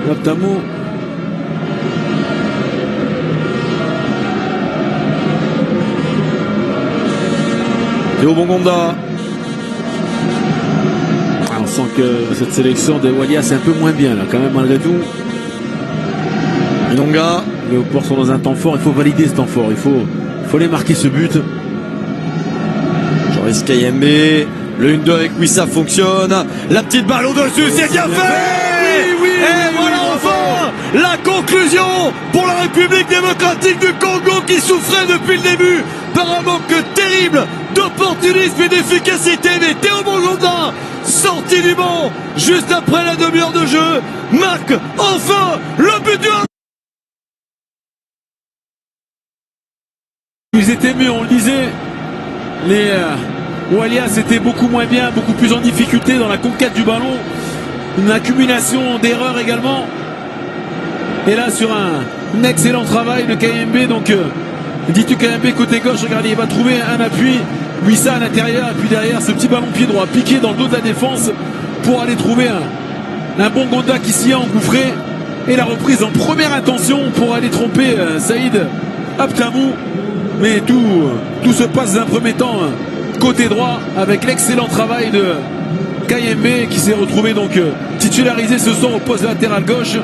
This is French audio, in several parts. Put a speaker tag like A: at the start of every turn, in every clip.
A: Abtamou.
B: Théo Bongonda.
A: On sent que cette sélection des Walias c'est un peu moins bien là quand même malgré tout.
B: Inonga.
A: Les Léopold sont dans un temps fort, il faut valider ce temps fort, il faut les marquer ce but.
B: Joris Kayembe, le 1-2 avec Wissa fonctionne, la petite balle au-dessus, c'est bien fait.
A: Oui,
B: et voilà enfin la conclusion pour la République démocratique du Congo qui souffrait depuis le début par un manque terrible d'opportunisme et d'efficacité. Mais Théo Bongonda, sorti du banc juste après la demi-heure de jeu, marque enfin le but du 1.
A: Ils étaient mieux, on le disait. Les Walias étaient beaucoup moins bien, beaucoup plus en difficulté dans la conquête du ballon. Une accumulation d'erreurs également. Et là, sur un excellent travail de Kayembe. Donc, Ditu Kayembe côté gauche, regardez, il va trouver un appui. Wissa à l'intérieur. Et puis derrière, ce petit ballon pied droit piqué dans le dos de la défense pour aller trouver un Bongonda qui s'y est engouffré. Et la reprise en première intention pour aller tromper Saïd Abtamou. Mais tout se passe d'un premier temps côté droit avec l'excellent travail de Kayembe qui s'est retrouvé donc titularisé ce soir au poste latéral gauche.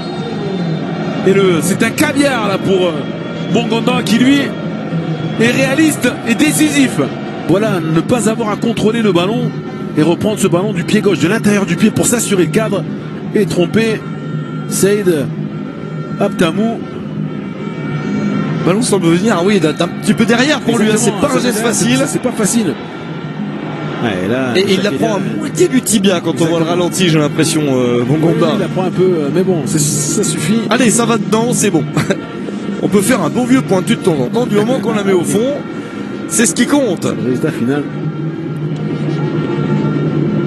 A: Et c'est un caviar là pour Bongonda qui lui est réaliste et décisif. Voilà, ne pas avoir à contrôler le ballon et reprendre ce ballon du pied gauche, de l'intérieur du pied pour s'assurer le cadre et tromper Saïd Abtamou.
B: Le ballon semble venir, oui, d'un petit peu derrière pour lui, c'est pas un geste facile.
A: C'est pas facile. Ouais, là,
B: et il la prend à moitié du tibia quand on voit le ralenti, j'ai l'impression, Bongonda.
A: Il la prend un peu, mais bon, ça suffit.
B: Allez, ça va dedans, c'est bon. On peut faire un bon vieux pointu de temps en temps, du moment qu'on la met au fond, c'est ce qui compte.
A: Le résultat final.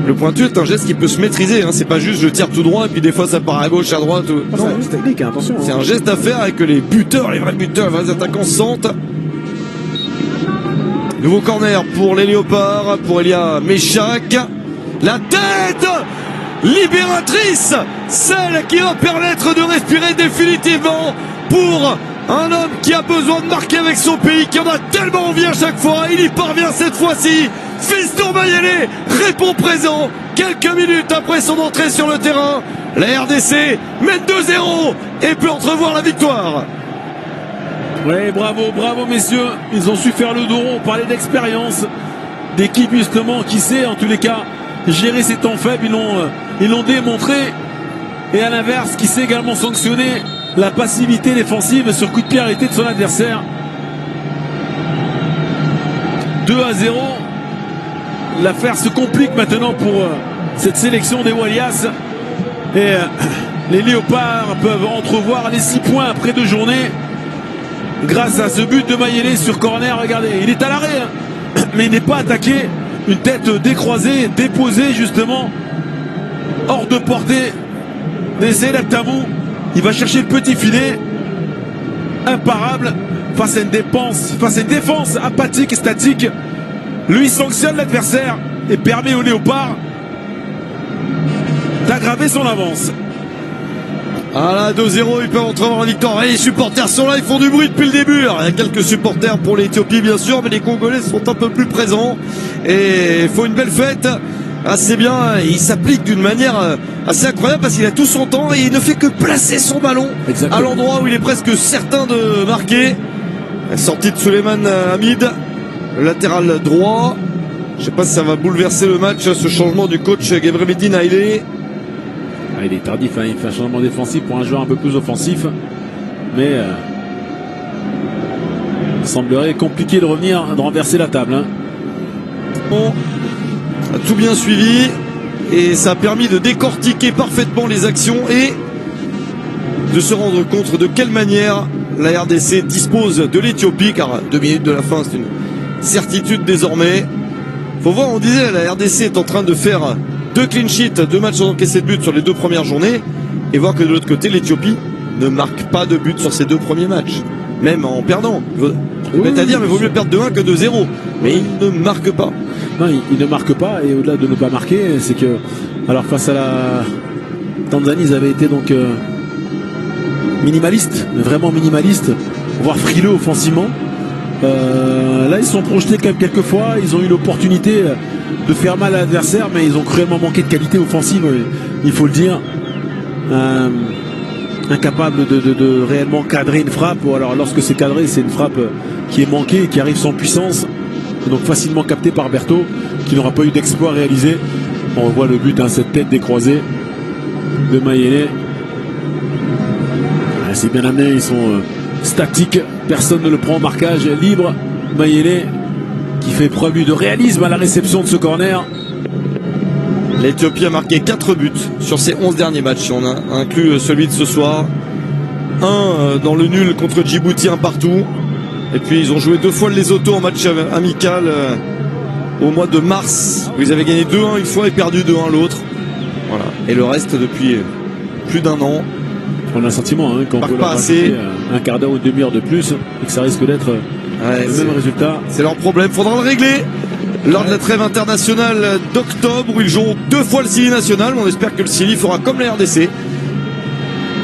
B: Le pointu est un geste qui peut se maîtriser, hein. C'est pas juste je tire tout droit et puis des fois ça part à gauche, à droite.
A: C'est un geste technique, hein, attention.
B: C'est un geste à faire avec les buteurs, les vrais buteurs, les vrais attaquants se sentent. Nouveau corner pour les Léopards, pour Elia Méchac. La tête libératrice, celle qui va permettre de respirer définitivement pour un homme qui a besoin de marquer avec son pays, qui en a tellement envie à chaque fois. Il y parvient cette fois-ci. Fiston Mayele répond présent quelques minutes après son entrée sur le terrain. La RDC mène 2-0 et peut entrevoir la victoire.
A: Oui, bravo messieurs. Ils ont su faire le dos rond. On parlait d'expérience, d'équipe justement qui sait en tous les cas gérer ses temps faibles. Ils l'ont démontré. Et à l'inverse, qui sait également sanctionner la passivité défensive sur coup de pied arrêté de son adversaire. 2-0. L'affaire se complique maintenant pour cette sélection des Walias. Et les Léopards peuvent entrevoir les 6 points après 2 journées. Grâce à ce but de Mayele sur corner, regardez, il est à l'arrêt, hein, mais il n'est pas attaqué. Une tête décroisée, déposée justement, hors de portée d'Essaïd Abtamou. Il va chercher le petit filet, imparable, face à une défense apathique et statique. Lui sanctionne l'adversaire et permet aux Léopards d'aggraver son avance.
B: Ah là, 2-0, ils peuvent entrer dans la victoire. Et les supporters sont là, ils font du bruit depuis le début. Alors, il y a quelques supporters pour l'Éthiopie, bien sûr, mais les Congolais sont un peu plus présents. Et il faut une belle fête. Assez bien, il s'applique d'une manière assez incroyable parce qu'il a tout son temps et il ne fait que placer son ballon à l'endroit où il est presque certain de marquer. La sortie de Suleiman Hamid, le latéral droit. Je ne sais pas si ça va bouleverser le match, ce changement du coach Gebremeddine Haïlé.
A: Il est tardif, hein, il fait un changement défensif pour un joueur un peu plus offensif. Mais il semblerait compliqué de revenir, de renverser la table. Hein.
B: Bon, a tout bien suivi et ça a permis de décortiquer parfaitement les actions et de se rendre compte de quelle manière la RDC dispose de l'Éthiopie, car 2 minutes de la fin c'est une certitude désormais. Faut voir, on disait la RDC est en train de faire 2 clean sheets, 2 matchs sans encaisser de but sur les 2 premières journées, et voir que de l'autre côté l'Éthiopie ne marque pas de but sur ces 2 premiers matchs, même en perdant. C'est à dire, mais il vaut mieux perdre 2-1 que 2-0, mais il ne marque pas.
A: Non, il ne marque pas, et au-delà de ne pas marquer, c'est que, alors face à la Tanzanie, ils avaient été donc minimaliste, vraiment minimaliste, voire frileux offensivement. Là, ils se sont projetés quand même quelques fois. Ils ont eu l'opportunité de faire mal à l'adversaire, mais ils ont cruellement manqué de qualité offensive, il faut le dire. Incapable de réellement cadrer une frappe, ou alors lorsque c'est cadré, c'est une frappe qui est manquée et qui arrive sans puissance, et donc facilement captée par Berthaud, qui n'aura pas eu d'exploit réalisé. On voit le but, hein, cette tête décroisée de Mayele. C'est bien amené, ils sont statiques, personne ne le prend au marquage, libre. Mayele qui fait preuve de réalisme à la réception de ce corner.
B: L'Éthiopie a marqué 4 buts sur ses 11 derniers matchs, si on inclut celui de ce soir. Un dans le nul contre Djibouti, un partout. Et puis ils ont joué 2 fois le Lesotho en match amical au mois de mars, où ils avaient gagné 2-1 une fois et perdu 2-1 l'autre. Voilà. Et le reste depuis plus d'un an.
A: On a un sentiment, hein, qu'on peut leur rajouter un quart d'heure ou une demi-heure de plus, et que ça risque d'être le même résultat.
B: C'est leur problème, faudra le régler lors de la trêve internationale d'octobre, où ils joueront 2 fois le Sili national. On espère que le Sili fera comme la RDC,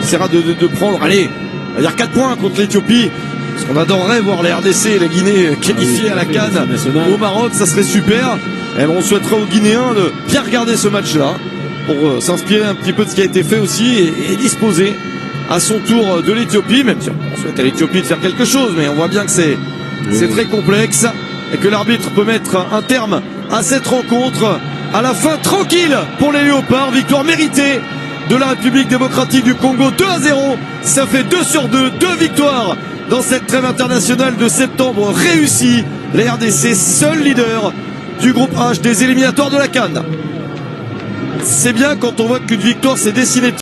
B: essaiera de prendre, allez, on va dire 4 points contre l'Éthiopie, parce qu'on adorerait voir la RDC et la Guinée qualifiées à la CAN au Maroc, ça serait super. Et on souhaiterait aux Guinéens de bien regarder ce match-là pour s'inspirer un petit peu de ce qui a été fait aussi et disposer à son tour de l'Éthiopie, même si on souhaite à l'Éthiopie de faire quelque chose, mais on voit bien que c'est très complexe et que l'arbitre peut mettre un terme à cette rencontre. À la fin, tranquille pour les Léopards, victoire méritée de la République démocratique du Congo, 2-0, ça fait 2 sur 2, 2 victoires dans cette trêve internationale de septembre réussie. La RDC, seul leader du groupe H des éliminatoires de la CAN. C'est bien quand on voit qu'une victoire s'est dessinée